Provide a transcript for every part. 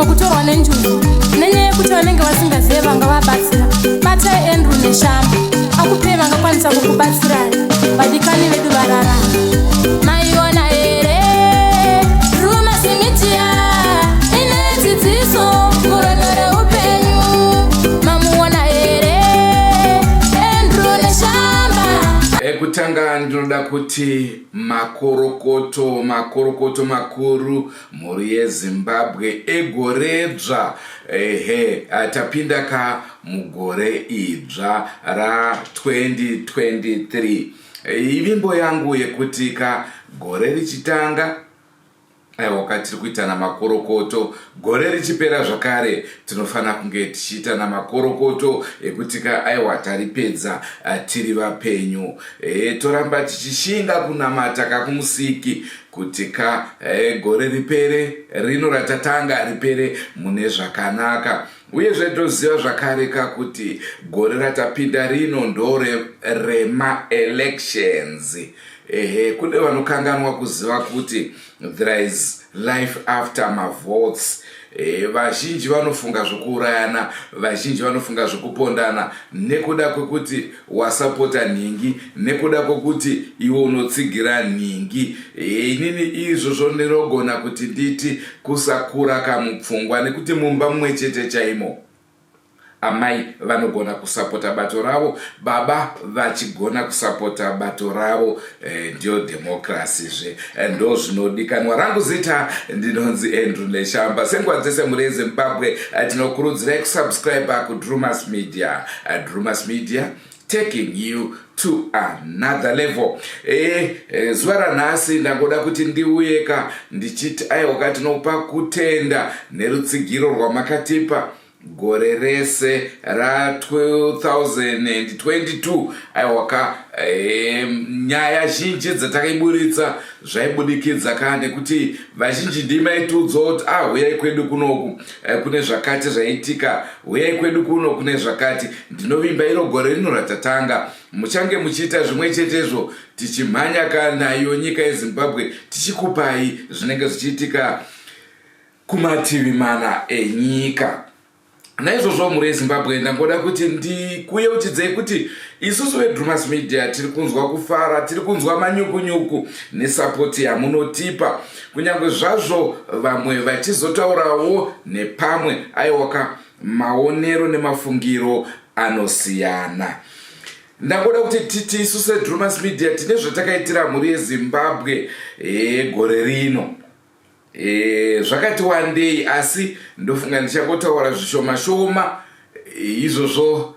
Kutorwa nenjungu nenyaya yekuti vanenge vasingazive vanga vabatsira. Batai Andrew neshamba akupe vangakwanisa kukubatsirai vadikani vedu varara. Maiona here Drewmas media ine dzidziso murono reupenyu. Mamuona here Andrew neshamba. Ekutanga ndinoda kuti makorokoto makuru muri yeZimbabwe egoredzva tapinda ka mugore idzva ra 2023. Ivimbo yangu yekuti ka gore richitanga wakati tiri kuita namakorokoto, gore richipera zvakare tinofana kunge tichiita namakorokoto ekuti ka aiwa taripedza tiri vapenyu. Toramba tichishinga kunamata kakumusiki kuti ka gore ripere rino ratatanga ripere mune zvakanaka. Uyezve toziva zvakare ka kuti gore ratapinda rino ndo rema-elections. Kune vanokanganwa kuziva kuti there is life after mavotes. Vazhinji vanofunga zvokuurayana, vazhinji vanofunga zvokupondana nekuda kwekuti wasapota nhingi, nekuda kwekuti iwe unotsigira nhingi. Inini izvozvo ndinogona kuti nditi kusakura kamupfungwa nekuti mumba mumwe chete chaimo amai vanogona kusapota bato ravo, baba vachigona kusapota bato ravo. Ndio demokrasi zve ndo zvinodikanwa. Rangu zita ndinonzi Andrew neshamba. Senguva dzese muri yeZimbabwe tinokurudzirai kusubscribe kuDrewmas Media. Drewmas Media taking you to another level. Zuva ranhasi ndangoda kuti ndiuyeka ndichiti aiwa tinopa kutenda nerutsigiro rwamakatipa gore rese ra 2022. aiwaka nyaya zhinji dzatakaiburitsa zvaibudikidza kana nekuti vazhinji ndimaitudzwa kuti huyai kwedu kunoku kune zvakati zvaitika, huyai kwedu kuno kune zvakati. Ndinovimba iro gore rino ratatanga muchange muchiita zvimwe chetezvo, tichimhanya kanayo nyika yeZimbabwe tichikupai zvinenge zvichiitika kumativi mana enyika. Naizvozvo muri yeZimbabwe ndangoda kuti ndikuyeuchidzei kuti isusu veDrewmas Media tiri kunzwa kufara, tiri kunzwa manyukunyuku nesapoti yamunotipa, kunyange zvazvo vamwe vachizotaurawo nepamwe aiwaka maonero nemafungiro anosiyana. Ndangoda kuti titi isusu veDrewmas Media tine zvatakaitira muri yeZimbabwe gore rino. Zvakati wandei asi ndofunga ndichangotaura zvishoma izvozvo.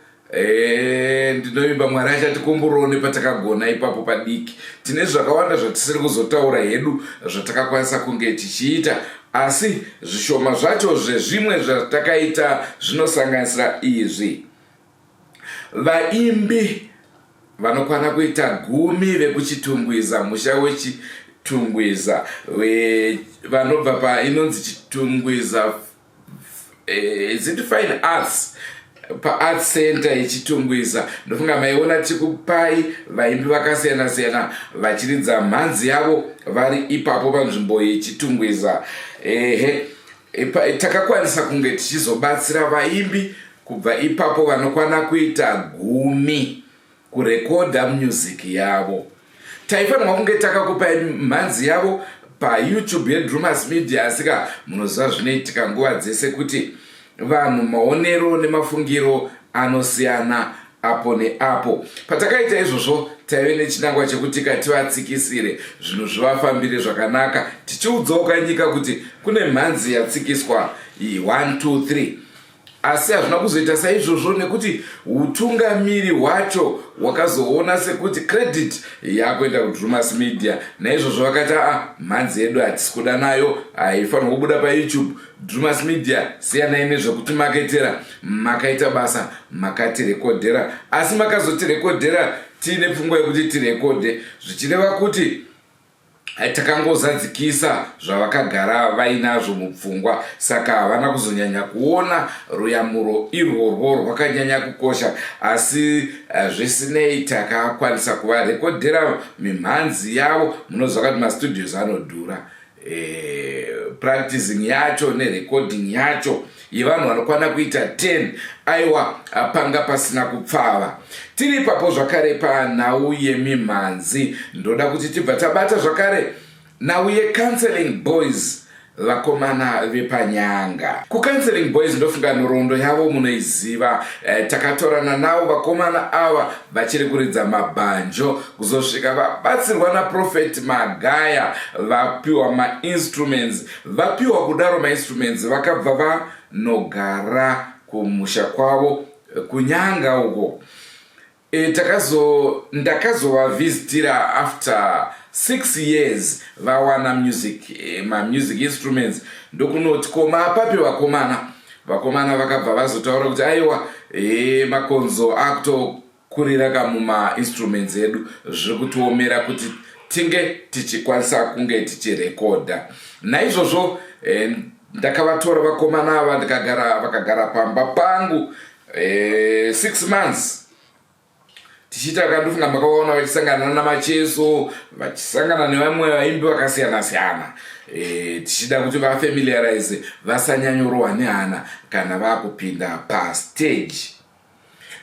Ndinovimba Mwari achatikomborawo nepatakagona ipapo padiki. Tine zvakawanda zvatisiri kuzotaura hedu zvatakakwanisa kunge tichiita, asi zvishoma zvacho zvezvimwe zvatakaita zvinosanganisira izvi: vaimbi vanokwana kuita 10 vekuchitungwiza, musha wechitungwiza vanobva inonzi chitungwiza is it fine arts paart center yechitungwiza. Ndofunga maiona tikupai vaimbi vakasiyana siyana vachiridza mhanzi yavo vari ipapo panzvimbo yechitungwiza. Takakwanisa kunge tichizobatsira vaimbi kubva ipapo vanokwana kuita 10 kurekodha music yavo. Taifanirwa kunge takakupai mhanzi yavo paYouTube yeDrewmas Media, asika munoziva zvinoitika nguva dzese kuti vanhu maonero nemafungiro anosiyana apo neapo. Patakaita izvozvo taive nechinangwa chekuti tivatsikisire zvinhu zvivafambire zvakanaka, tichiudzawo nyika kuti kune mhanzi yatsikiswa 1 2 3. Asi hazvina kuzoita saizvozvo nekuti utungamiri hwacho wakazoona sekuti credit yakuenda kuDrewmas Media. Naizvozvo vakati mhanzi yedu hatisi kuda nayo, haifanirwa kubuda paYouTube. Drewmas Media siyanai nezvekutimaketera, makaita basa makatirekodhera, asi makazotirekodhera tiine pfungwa yekuti tirekodhe, zvichireva kuti takangozadzikisa zvavakagara vainazvo mupfungwa, saka havana kuzonyanya kuona ruyamuro irworwo rwakanyanya kukosha. Asi zvisinei takakwanisa kuvarekodhera mimhanzi yavo. Munoziva kuti mastudios anodhura, practicing yacho nerecording yacho yevanhu vanokwana kuita 10, aiwa panga pasina kupfava. Tiri ipapo zvakare panhau yemimhanzi, ndoda kuti tibva tabata zvakare nhau yecounseling boys, vakomana vepanyanga. Kucounseling boys ndofunga nhoroondo yavo munoiziva. Takatorana navo vakomana ava vachiri kuridza mabhanjo kuzosvika vabatsirwa naProfeti Magaya, vapiwa mainstruments. Vapiwa kudaro mainstruments vakabva vanogara kumusha kwavo kunyanga uko. Ndakazovavhizitira after 6 years vawana music instruments. Ndokunoti koma apapi vakomana vakabva vazotaura kuti aiwa makonzo akutokurira kamuma instruments edu, zviri kutiomera kuti tinge tichikwanisa kunge tichirekodha. Naizvozvo ndakavatora vakomana ava vakagara pamba pangu 6 months. Tichita kandofunga makaona vachisangana namacheso, vachisangana nevamwe vaimbi vakasiyana siyana, tichida kuti vafamiliarize, vasanyanyorowa nehana kana vakupinda pastage.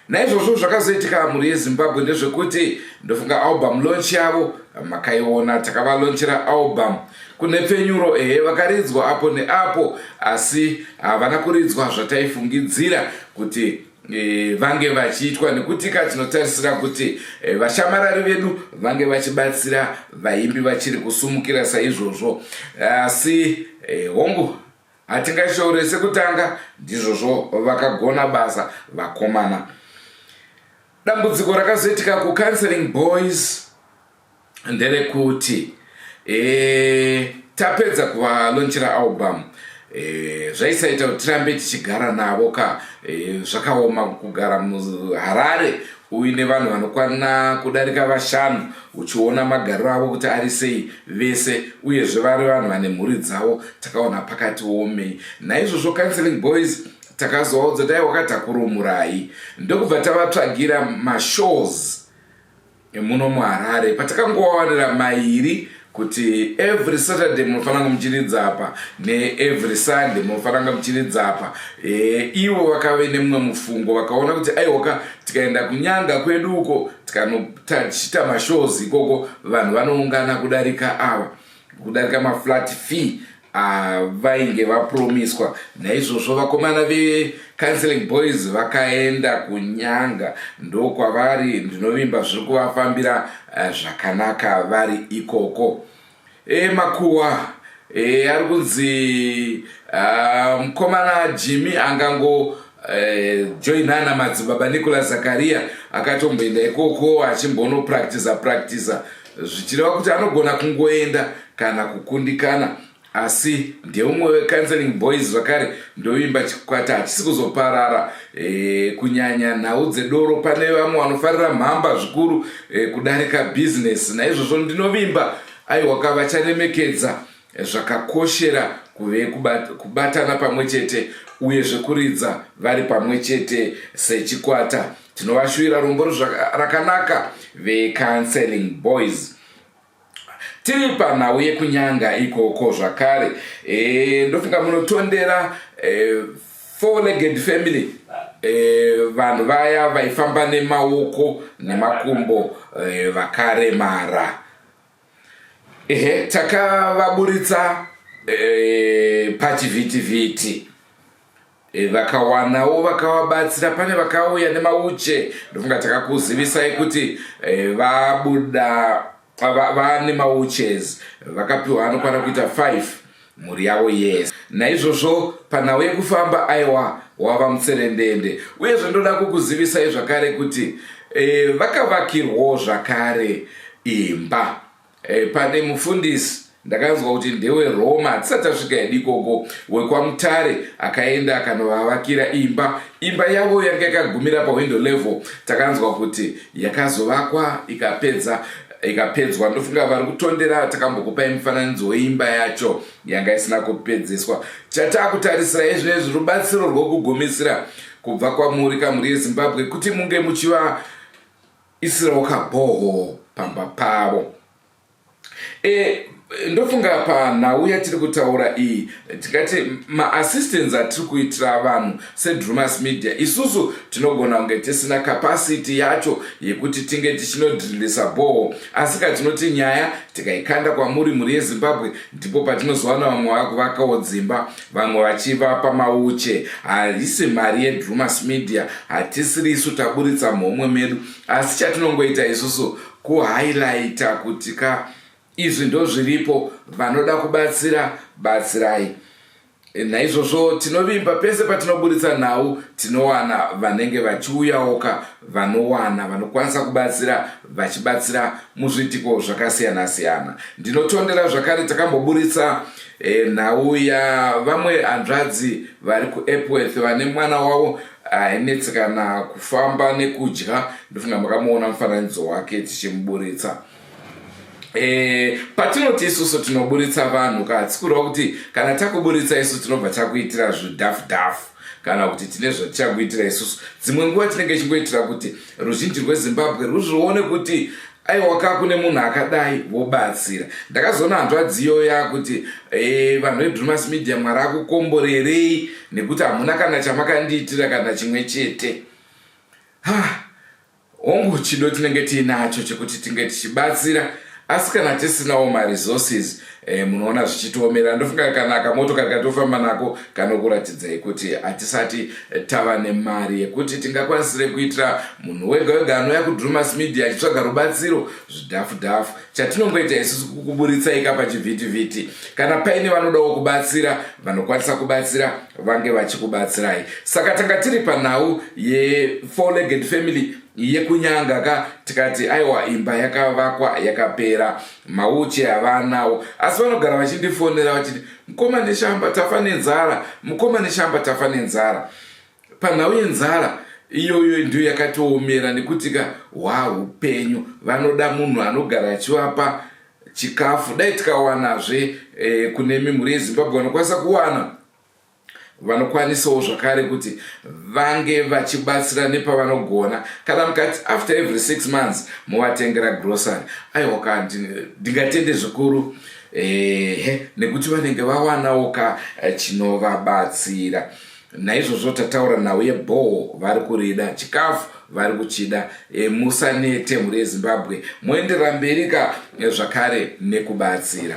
Naizvozvo zvakazoitika mhuri yeZimbabwe ndezvekuti ndofunga album launch yavo makaiona, takavalaunchira album kunepfenyuro. Vakaridzwa apo neapo, asi havana kuridzwa zvataifungidzira kuti vange vachiitwa, nekuti tinotarisira kuti vashamarari vedu vange vachibatsira vaimbi vachiri kusumukira saizvozvo. Asi hongu hatingashoore sekutanga, ndizvozvo vakagona basa vakomana. Dambudziko rakazoitika kucounseling boys nderekuti tapedza kuvalonchera album, zvaisaita kuti tirambe tichigara navo zvakaoma kugara muHarare uine vanhu vanokwana kudarika 5 uchiona magariro avo kuti ari sei vese, uyezve vari vanhu vane mhuri dzavo, takaona pakati omei. Naizvozvo counseling boys takazovaudza dai wakatakurumurai, ndokubva tavatsvagira mashows muno muHarare patakangowawanira 2 kuti every Saturday munofanira muchiridza apa neevery Sunday munofanira muchiridza apa. Ivo vakave nemumwe mufungo, vakaona kuti aiwa tikaenda kunyanga kwedu uko tichita mashows ikoko vanhu vanoungana kudarika maflat fee vainge vapromiswa. Naizvozvo vakomana vecounseling boys vakaenda kunyanga, ndokwavari ndinovimba zviri kuvafambira zvakanaka vari ikoko. Makuwa ari kunzi mukomana Jimmy angango joinana madzibaba Nicolas Zakaria akatomboenda ikoko achimbono practice zvichireva kuti anogona kungoenda kana kukundikana. Asi ndeumwe wecounseling boys zvakare ndovimba chikwata hachisi kuzoparara, kunyanya nhau dzedoro pane vamwe vanofarira mhamba zvikuru kudarika business. Naizvozvo ndinovimba aiwa vacharemekedza zvakakoshera kuve kubatana pamwe chete uye zvekuridza vari pamwe chete sechikwata. Tinovashuvira rumbo rakanaka veCounseling Boys. Tiri panhau yekunyanga ikoko zvakare. Ndofunga munotondera four-legged family, vanhu vaya vaifamba nemaoko nemakumbo vakaremara. Takavaburitsa pachivhitivhiti. Vakawanawo vakavabatsira. Pane vakauya nemauche. Ndofunga takakuzivisai kuti vabuda vane mauches vakapiwa anokwana kuita 5 mhuri yavo. Yes, naizvozvo panhau yekufamba aiwa wava mutserendende. Uye zvindoda kukuzivisai zvakare kuti vakavakirwawo zvakare imba. Pane mufundisi ndakanzwa kuti ndewe Roma tisati tasvika idikoko wekwamutare akaenda akanovavakira imba yavo yanga yakagumira pawindow level. Takanzwa kuti yakazovakwa ikapedzwa. Ndofunga vari kutondera takambokupai mufananidzo weimba yacho yanga isina kupedzeswa. Chatakutarisira izvinezvi rubatsiro rwokugumisira kubva kwamuri kamuri yeZimbabwe kuti munge muchivaisirawo kabhoho pamba pavo. Ndofunga panhau yatiri kutaura iyi tikati maassistants atiri kuitira vanhu seDrewmas Media, isusu tinogona kunge tisina capacity yacho yekuti tinge tichinodhirilisa bhoho, asi katinoti nyaya tikaikanda kwamuri muri yeZimbabwe ndipo patinozowana vamwe vakuvakawo dzimba, vamwe vachivapa mauche. Haisi mari yeDrewmas Media, hatisiri isu taburitsa mhomwe medu, asi chatinongoita isusu kuhighlighta kuti izvi ndo zviripo, vanoda kubatsira batsirai. Naizvozvo tinovimba pese patinoburitsa nhau tinowana vanenge vachiuyawoka vanowana vanokwanisa kubatsira vachibatsira muzvitiko zvakasiyana siyana. Ndinotondera zvakare takamboburitsa nhau yavamwe hanzvadzi vari kuEpworth vane mwana wavo ainetsekana kufamba nekudya. Ndofunga makamuona mufananidzo wake tichimuburitsa. Patinoti isusu tinoburitsa vanhu katsikurwa kuti kana takuburitsa isusu tinobva takuitira zvidhafu kana kuti tine zvatichakuitira isusu. Dzimwe nguva tinenge chingoitira kuti ruzhinji rweZimbabwe ruzvione kuti aiwa kune munhu akadai vobatsira. Ndakazoona hanzvadziyo yakuti vanhu veDrewmas Media mwari akukomborerei nekuti hamuna kana chamakandiitira kana chimwe chete. Hongu chido tinenge tiinacho chekuti tinge tichibatsira, asi kana tisinawo maresources munoona zvichitiomera. Ndofunga kana kamotokari katofamba nako kanokuratidzai kuti hatisati tava nemari yekuti tingakwanisire kuitira munhu wega wega anouya kuDrewmas Media achitsvaga rubatsiro zvidhafu. Chatinongoita isusu kukuburitsai pachivhitivhiti. Kana paine vanodawo kubatsira vanokwanisa kubatsira vange vachikubatsirai. Saka tanga tiri panhau ye4-legged family yekunyanga tikati aiwa imba yakavakwa yakapera, mauche havanawo, asi vanogara vachindifonera vachiti mukoma neshamba tafa nenzara, mukoma neshamba tafa nenzara. Panhau yenzara iyoyo ndiyo yakatoomera nekuti upenyu vanoda munhu anogara achivapa chikafu. Dai tikawanazve kune mimhuri yeZimbabwe vanokwanisa kuwana, vanokwanisawo zvakare kuti vange vachibatsira nepavanogona. Kana mukati after every 6 months muvatengera grocery, aiwa ndingatende zvikuru nekuti vanenge vawanawo chinovabatsira. Naizvozvo tataura nhau yebhoho vari kurida, chikafu vari kuchida. Musanete mhuri yeZimbabwe, moendera mberi zvakare nekubatsira.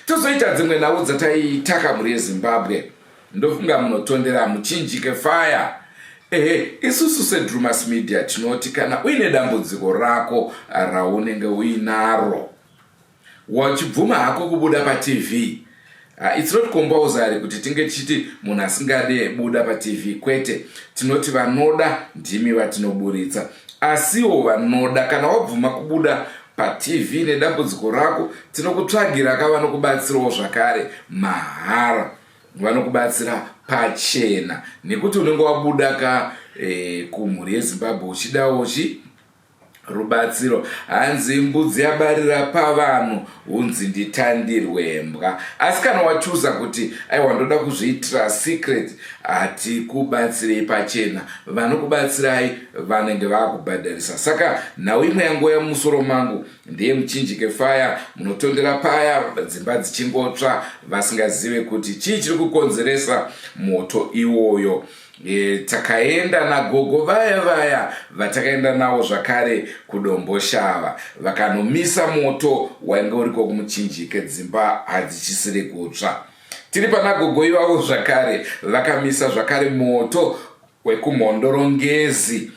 Tozoita dzimwe nhau dzataitaka mhuri yeZimbabwe. Ndofunga munotondera muchinjike fire. Isusu seDrewmas Media tinoti kana uine dambudziko rako raunenge uinaro, wachibvuma hako kubuda paTV, it's not compulsory kuti tinge tichiti munhu asingade buda paTV, kwete. Tinoti vanoda ndimi vatinoburitsa, asiwo vanoda kana wabvuma kubuda paTV nedambudziko rako tinokutsvagira vanokubatsirawo zvakare mahara, vanokubatsira pachena, nekuti unenge wabuda kumhuri yeZimbabwe uchidawo rubatsiro. Hanzi mbudzi yabarira pavanhu unzi nditandirwe mbwa. Asi kana wachuza kuti aiwa ndoda kuzviitira secret, hatikubatsirei pachena, vanokubatsirai vanenge vakubhadharisa. Saka nhau imwe yangu yamusoro mangu ndiye muchinjike fire, munotondera paya dzimba dzichingotsva vasingazive kuti chii chiri kukonzeresa moto iwoyo. Takaenda nagogo vaya vatakaenda navo zvakare kudomboshava, vakanomisa moto wainge uriko kumuchinjike, dzimba hadzichisiri kutsva. Tiri pana gogo ivavo zvakare vakamisa zvakare moto wekumhondorongezi.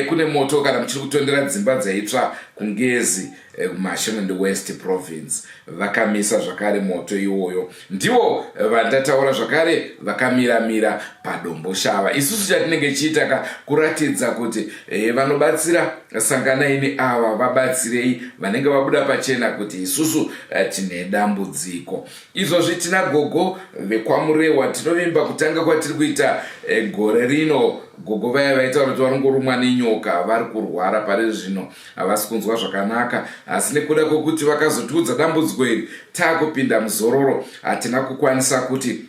Kune moto kana muchiri kutondera dzimba dzaitsva kungezi kuMashoni West Province, vakamisa zvakare moto iwoyo. Ndivo vandataura zvakare vakamira padomboshava. Isusu chatinenge chiitaka kuratidza kuti vanobatsira sanganai neava, vabatsirei vanenge vabuda pachena kuti isusu tine dambudziko. Izvozvi tina gogo vekwamurewa, tinovimba kutanga kwatiri kuita gore rino. Gogo vaya vaitaura kuti vanongorumwa nenyoka, vari kurwara pari zvino, havasi kunzwa zvakanaka. Asi nekuda kwokuti vakazotiudza dambudziko iri, taakupinda muzororo, hatina kukwanisa kuti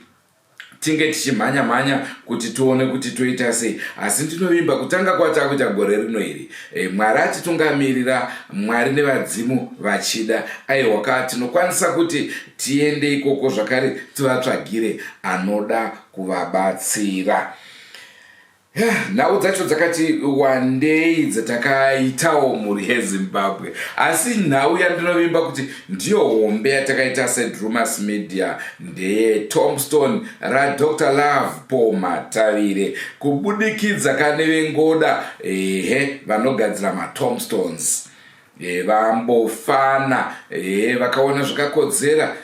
tinge tichimhanya kuti tuone kuti toita sei. Asi ndinovimba kutanga kwatakuita gore rino iri, Mwari atitungamirira, Mwari nevadzimu vachida, aiwa tinokwanisa kuti tiende ikoko zvakare tivatsvagire anoda kuvabatsira. Nhau dzacho dzakati wandei dzatakaitawo mhuri yeZimbabwe. Asi nhau yandinovimba kuti ndiyo hombe yatakaita seDrewmas Media ndeye Tombstone raDr. Love Paul Matavire, kubudikidza kanevengoda vanogadzira maTombstones. Vambofana vakaona zvakakodzera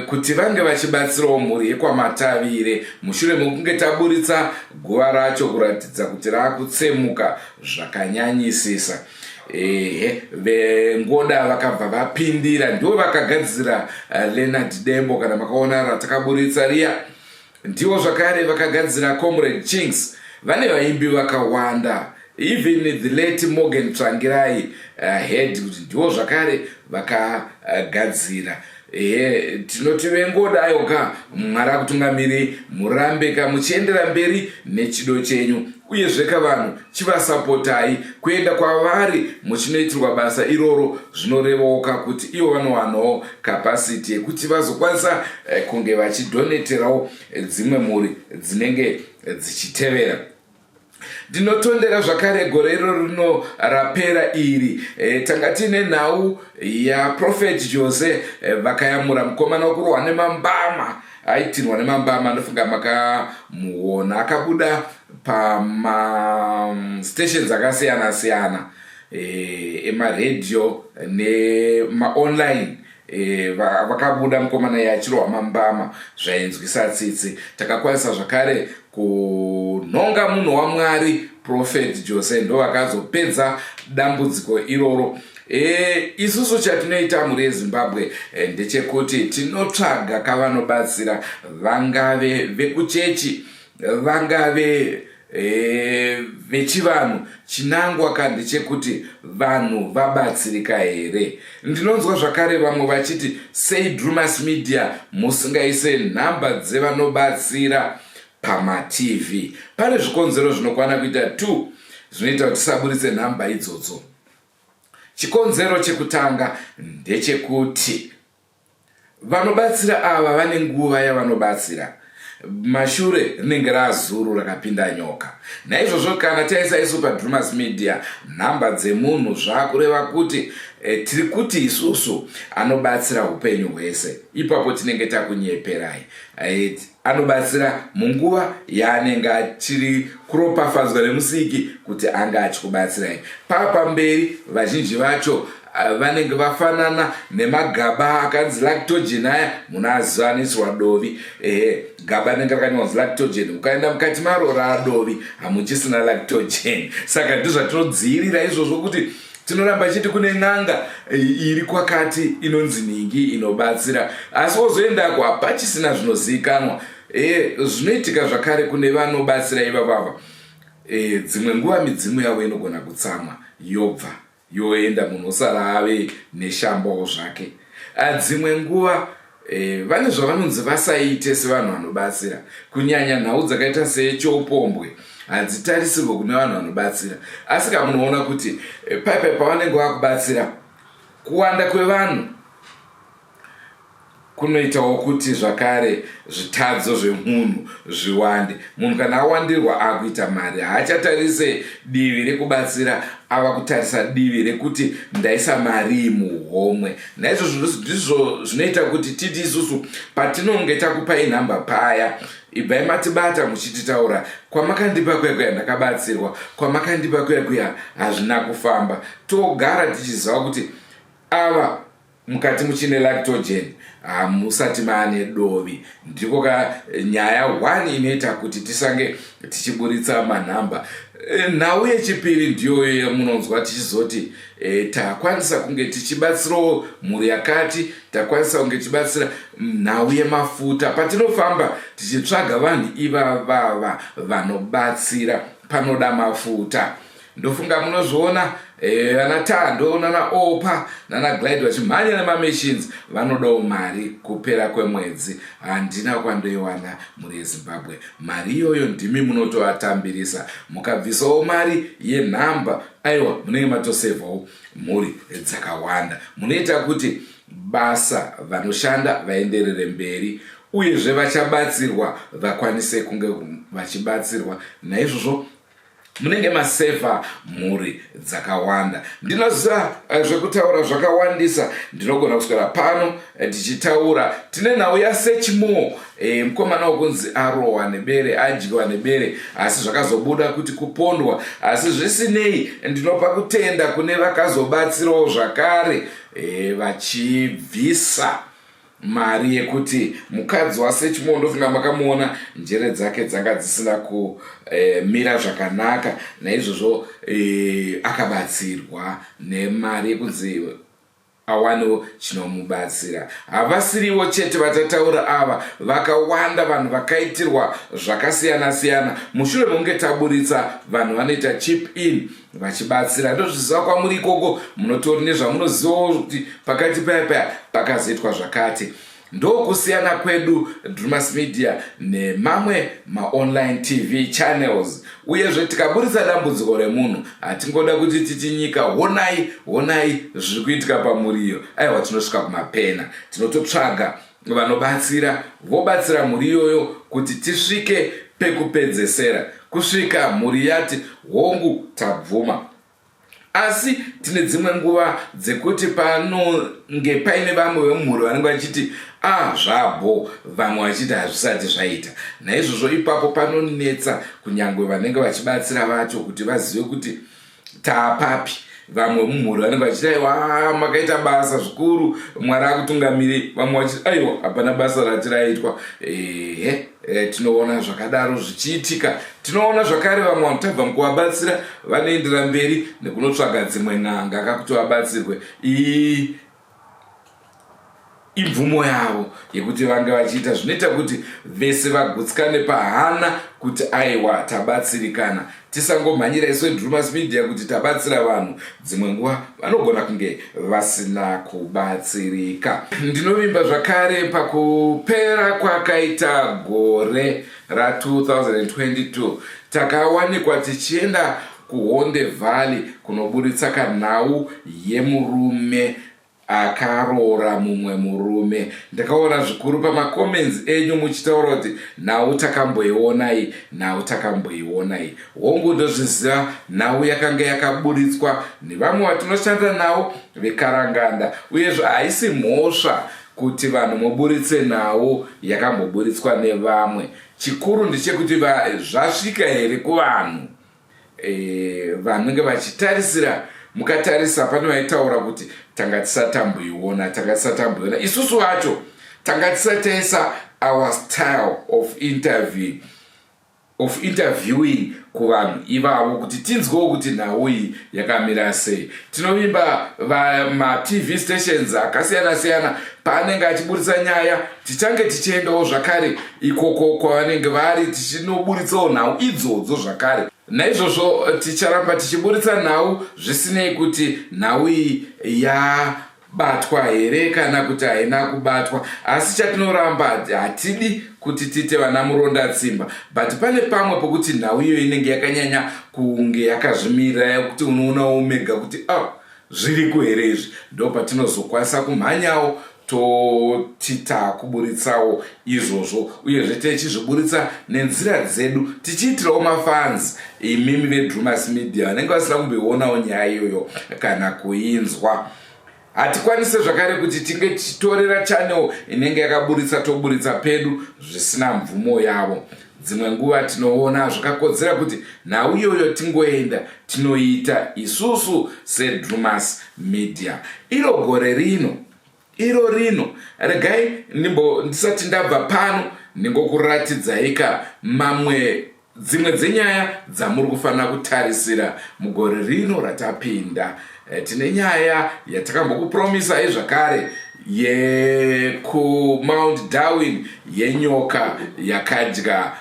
kuti vange vachibatsirawo mhuri yekwaMatavire mushure mekunge taburitsa guva racho kuratidza kuti raakutsemuka zvakanyanyisisa. Vengoda vakabva vapindira, ndivo vakagadzira Leonard Dembo kana makaona ratakaburitsa riya. Ndivo zvakare vakagadzira Comrade Chinks. Vane vaimbi vakawanda, even the late Morgan Tsvangirai head kuti ndivo zvakare vakagadzira. Tinoti vengoda ayoka Mwari akutungamirei, murambe muchiendera mberi nechido chenyu, uye zveka vanhu chivasapotai kuenda kwavari muchinoitirwa basa iroro. Zvinorevoka kuti ivo vanowanawo capacity yekuti vazokwanisa kunge vachidoneterawo dzimwe mhuri dzinenge dzichitevera. Ndinotondera zvakare gore rino rapera iri, tanga tine nhau yaProfeti Jose vakayamura mukomana wokurwa nemambama, aitirwa nemambama. Ndofunga makamuona, akabuda pamastations akasiyana-siyana, emaredhiyo nemaonline. Vakabuda mukomana yachirwa mambama, zvainzwisa tsitsi. Takakwanisa zvakare kunhonga munhu waMwari Prophet Jose, ndo vakazopedza dambudziko iroro. Isusu chatinoita mhuri yeZimbabwe ndechekuti tinotsvaga kavanobatsira, vangave vekuchechi, vangave vechivanhu. Chinangwa ndechekuti vanhu vabatsirika here. Ndinonzwa zvakare vamwe vachiti sei Drewmas Media musingaise nhamba dzevanobatsira pamaTV. Pane zvikonzero zvinokwana kuita 2 zvinoita kuti tisaburitse nhamba idzodzo. Chikonzero chekutanga ndechekuti vanobatsira ava vane nguva yavanobatsira. Mashure rinenge razuru rakapinda nyoka. Naizvozvo kana taisa isu paDrewmas Media nhamba dzemunhu zvakureva kuti tiri kuti isusu anobatsira upenyu hwese. Ipapo tinenge takunyeperai. Anobatsira munguva yaanenge achiri kuropafadzwa nemusiki kuti anga achikubatsirai. Pamberi vazhinji vacho vanenge vafanana nemagaba akanzi lactogen aya, munazivaniswa dovi. Gaba rinenge rakanyorwa lactogen, ukaenda mukati maro radovi, hamuchisina lactogen. Saka ndizvatinodziirira izvozvo kuti tinoramba chiti kune n'anga iri kwakati inonzi ningi inobatsira, asi wozoendako hapachisina zvinozivikanwa. Zvinoitika zvakare kune vanobatsira ivavava. dzimwe nguva midzimu yavo inogona kutsamwa yobva yoenda munhu osara ave neshambawo zvake. Dzimwe nguva vane zvavanonzi vasaite sevanhu vanobatsira, kunyanya nhau dzakaita sechopombwe hadzitarisirwe kune vanhu vanobatsira. Asi munoona kuti paipai pavanenge vakubatsira, kuwanda kwevanhu kunoitawo kuti zvakare zvitadzo zvemunhu zviwande. Munhu kana awandirwa akuita mari, haachatarise divi rekubatsira, ava kutarisa divi rekuti ndaisa mari muhomwe. Naizvozvo ndizvo zvinoita kuti titi isusu patinonge takupai nhamba paya, ibvai matibata muchititaura, kwamakandipa kuya ndakabatsirwa, kwamakandipa kuya hazvina kufamba. Togara tichiziva kuti ava mukati muchine lactogen, musati maane dovi. Ndiko nyaya 1 inoita kuti tisange tichiburitsa manhamba. Nhau yechipiri ndiyo munonzwa tichizoti takwanisa kunge tichibatsirawo mhuri yakati, takwanisa kunge tichibatsira nhau yemafuta. Patinofamba tichitsvaga vanhu ivava vanobatsira panoda mafuta. Ndofunga munozviona vana Tando nana Opa nana Glide vachimhanya nemamachines vanodawo mari kupera kwemwedzi. Handina kwandoiwana muri yeZimbabwe. Mari iyoyo ndimi munotovatambirisa, mukabvisawo mari yenhamba, aiwa munenge matosevhawo mhuri dzakawanda. Munoita kuti basa vanoshanda vaenderere mberi, uyezve vachabatsirwa vakwanise kunge vachibatsirwa. Naizvozvo munenge masevha mhuri dzakawanda. Ndinoziva zvekutaura zvakawandisa, ndinogona kuswera pano tichitaura. Tine nhau yaSearch More, mukomana wokunzi arohwa nebere, adyiwa nebere, asi zvakazobuda kuti kupondwa. Asi zvisinei, ndinopa kutenda kune vakazobatsirawo zvakare vachibvisa mari yekuti mukadzi waSearch More ndofunga makamuona njere dzake dzanga dzisina kumira zvakanaka. Naizvozvo akabatsirwa nemari yekunzi awanewo chinomubatsira. Havasiriwo chete vatataura ava, vakawanda vanhu vakaitirwa zvakasiyana-siyana. Mushure mokunge taburitsa vanhu vanoita chip in vachibatsira. Ndozviziva kwamuri ikoko munotori nezvamunozivawo kuti pakati paya pakazoitwa zvakati. Ndokusiyana kwedu Drewmas Media nemamwe maonline TV channels. Uyezve tikaburitsa dambudziko remunhu, hatingoda kuti titi nyika honai zviri kuitika pamuriyo. Aiwa, tinosvika kumapena, tinototsvaga vanobatsira, vobatsira muri iyoyo kuti tisvike pekupedzesera, kusvika mhuri yati hongu tabvuma. Asi tine dzimwe nguva dzekuti panonge paine vamwe vemhuri vanenge vachiti zvabo, vamwe vachiti hazvisati zvaita. Naizvozvo ipapo panonetsa kunyangwe vanenge vachibatsira vacho kuti vazive kuti taapapi. Vamwe mumhuri vanenge vachiti aiwa makaita basa zvikuru, Mwari akutungamiri. Vamwe vachiti aiwa hapana basa ratiraitwa. Tinoona zvakadaro zvichiitika. Tinoona zvakare vamwe vanotabva mukuvabatsira vanoendera mberi nekunotsvaga dzimwe n'anga kakuti vabatsirwe. Imvumo yavo yekuti vange vachiita zvinoita kuti vese vagutsikane pahana kuti aiwa tabatsirikana. Tisangomhanyira isu Drewmas Media kuti tabatsira vanhu, dzimwe nguva vanogona kunge vasina kubatsirika. Ndinovimba zvakare pakupera kwakaita gore ra2022 takawanikwa tichienda kuHonde Valley kunoburitsa kanhau yemurume akaroora mumwe murume. Ndakaona zvikuru pamacomments enyu muchitaura kuti nhau takamboionai. Hongu ndozviziva nhau yakanga yakaburitswa nevamwe vatinoshanda navo vekaranganda. Uyezve haisi mhosva kuti vanhu muburitse nhau yakamboburitswa nevamwe. Chikuru ndechekuti zvasvika here kuvanhu vanenge vachitarisira. Mukatarisa pano vaitaura kuti tanga tisatamboiona. Isusu vacho tanga tisataisa our style of interviewing kuvanhu ivavo kuti tinzwewo kuti nhau iyi yakamira sei. Tinovimba ma-TV stations akasiyana-siyana paanenge achiburitsa nyaya, tichange tichiendawo zvakare ikoko kwavanenge vari tichinoburitsawo nhau idzodzo zvakare. naizvozvo ticharamba tichiburitsa nhau zvisinei kuti nhau iyi yabatwa here kana kuti haina kubatwa, asi chatinoramba hatidi kuti tite vana muronda tsimba, but pane pamwe pokuti nhau iyo inenge yakanyanya kunge yakazvimirira kuti unoona omega kuti zviri kuhere izvi, ndo patinozokwanisa kumhanyawo totita kuburitsawo izvozvo, uyezve tichizviburitsa nenzira dzedu tichiitirawo mafans imimi veDrewmas Media vanenge vasina kumboonawo nyaya iyoyo kana kuinzwa. Hatikwanise zvakare kuti tinge tichitorera channel inenge yakaburitsa toburitsa pedu zvisina mvumo yavo. Dzimwe nguva tinoona zvakakodzera kuti nhau iyoyo tingoenda tinoita isusu seDrewmas Media. Iro gore rino regai ndisati ndabva pano ndingokuratidzaika dzimwe dzenyaya dzamuri kufanira kutarisira mugore rino ratapinda. Tine nyaya yatakambokupromisa zvakare yekuMount Darwin yenyoka yakadya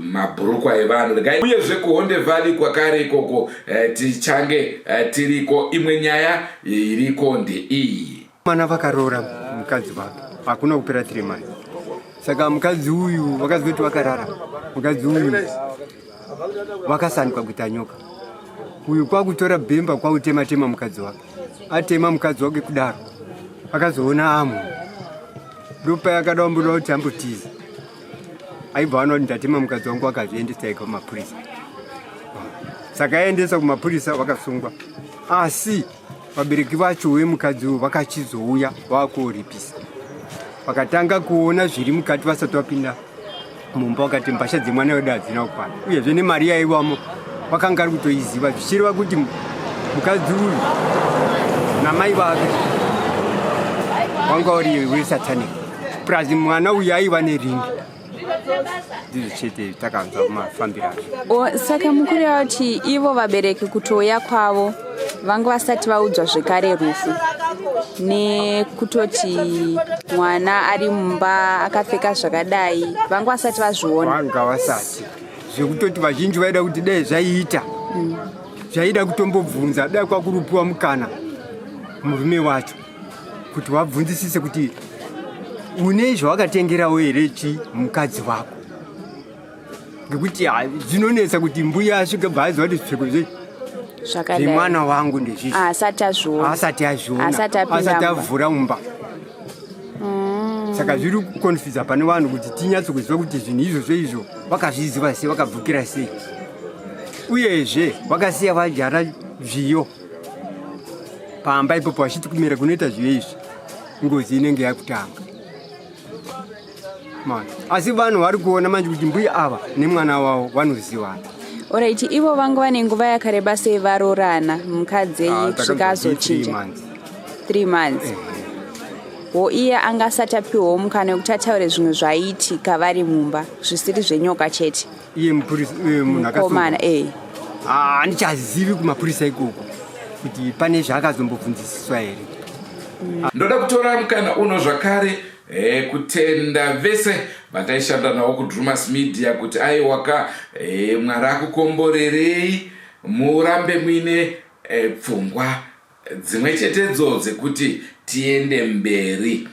mabhurukwa evanhu, uyezve kuHonde Valley kwakare ikoko tichange tiriko. Imwe nyaya iriko ndeiyi: mana vakaroora mukadzi wake, hakuna kupera 3 months. Saka mukadzi uyu vakazoti vakarara, mukadzi uyu vakasandwa kuita nyoka. Uyu kwakutora bhemba kwakutema mukadzi wake, atema mukadzi wake kudaro akazoona amu ndopa yakadambuda kuti ambotiza, aibva vana kuti ndatema mukadzi wangu, akazviendesa ika kumapurisa. Saka aendesa kumapurisa vakasungwa, asi vabereki vacho vemukadzi uyu vakachizouya vakuoripisa, vakatanga kuona zviri mukati vasati vapinda mumba, vakati mbasha dzemwana wedu hadzina kukwana, uyezve nemari yaivamo vakanga ari kutoiziva, zvichireva kuti mukadzi uyu namai vake wanga uri wesatanic, plus mwana uyu aiva neringi. Ndizvo chete takanzwa kumafambiro azvo. Saka mukureva kuti ivo vabereki kutouya kwavo vanga vasati vaudzwa zvekare rufu, nekutoti mwana ari mumba akapfeka zvakadai, vanga vasati vazviona. Vanga vasati, zvekutoti vazhinji vaida kuti dai zvaiita zvaida kutombobvunza, dai kwakurupiwa mukana murume wacho kuti wabvunzisise kuti une zvawakatengerawo here mukadzi wako, ngekuti zvinonetsa kuti mbuya asvika bhaziva kuti zvipfeko zvemwana wangu ndezvizvi asati azviona, asati avhura mumba. Saka zviri kukonfidza pane vanhu kuti tinyatsokuziva kuti zvinhu izvozvo izvo vakazviziva sei, vakabvukira sei, uyezve vakasiya vajara zviyo pamba ipopo vachiti kumira kunoita zviyo izvi ngozi inenge yakutanga. Asi vanhu vari kuona manje kuti mbuya ava nemwana wavo vanozivana. Alright, ivo vanga vane nguva yakareba sei varorana, mukadzi kusvika azochinja 3 months. Iye anga asati apiwawo mukana wekuti ataure zvimwe zvaiitika vari mumba zvisiri zvenyoka chete. Iye munhu akakomana handichazivi kumapurisa ikoko kuti pane zvaakazombobvunzisiswa here. Ndoda kutora mukana uno zvakare kutenda vese vataishanda navo kuDrewmas Media kuti aiwaka Mwari akukomborerei, murambe muine pfungwa dzimwe chetedzo dzekuti tiende mberi.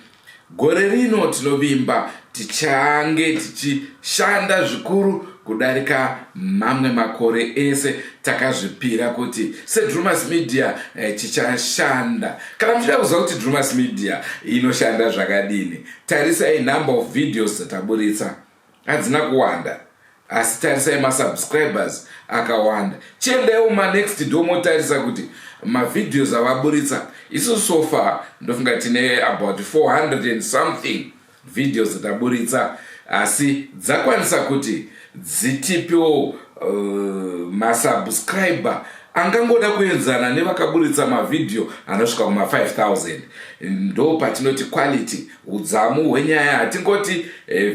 Gore rino tinovimba tichange tichishanda zvikuru kudarika mamwe makore ese takazvipira kuti seDrewmas Media tichashanda. Kana muchida kuziva kuti Drewmas Media inoshanda zvakadini, tarisai number of videos dzataburitsa, hadzina kuwanda, asi tarisai masubscribers akawanda. Chiendaiwo manext ndomotarisa kuti mavideos avaburitsa, isu so far ndofunga tine about 400 and something videos dzataburitsa, asi dzakwanisa kuti dzitipewo masubscriber angangoda kuenzana nevakaburitsa mavideo anosvika kuma 5000. Ndo patinoti quality, udzamu hwenyaya. Hatingoti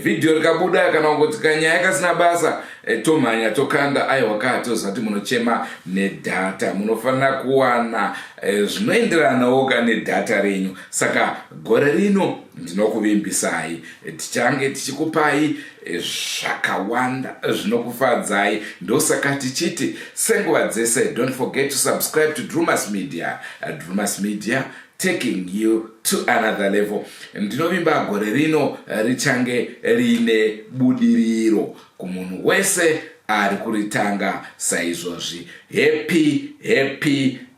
video rikabuda kana kungoti kanyaya kasina basa tomhanya tokanda aiwa katoziva kuti munochema nedhata munofanira kuwana zvinoenderanawo nedhata renyu. Saka gore rino ndinokuvimbisai tichange tichikupai zvakawanda zvinokufadzai. Ndosaka tichiti senguva dzese, don't forget to subscribe to Drewmas Media. Drewmas Media, taking you to another level. Ndinovimba gore rino richange rine budiriro kumunhu wese ari kuritanga saizvozvi. Happy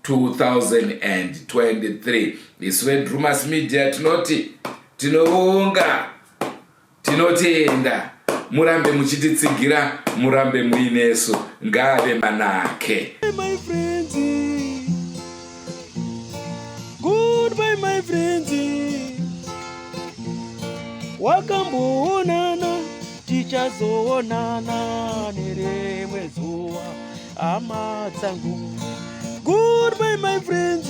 2023. Iswe Drewmas Media tinoti tinovonga, tinotenda. Murambe muchititsigira, murambe muinesu, ngave manake. My friends, goodbye my friends. Wakamboonana, tichazoonana nerimwe zuva, hama dzangu. Goodbye my friends.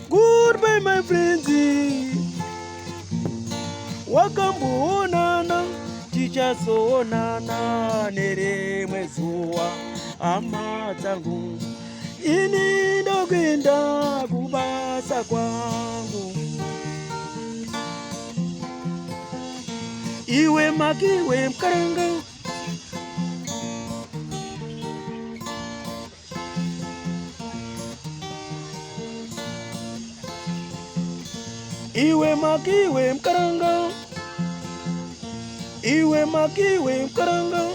Goodbye my friends. Wakamboonana, tichazoonana nerimwe zuva, hama dzangu. Ini ndokwenda kubasa kwangu. Iwe makiwe mkaranga. Iwe makiwe mkaranga. Iwe makiwe mkaranga.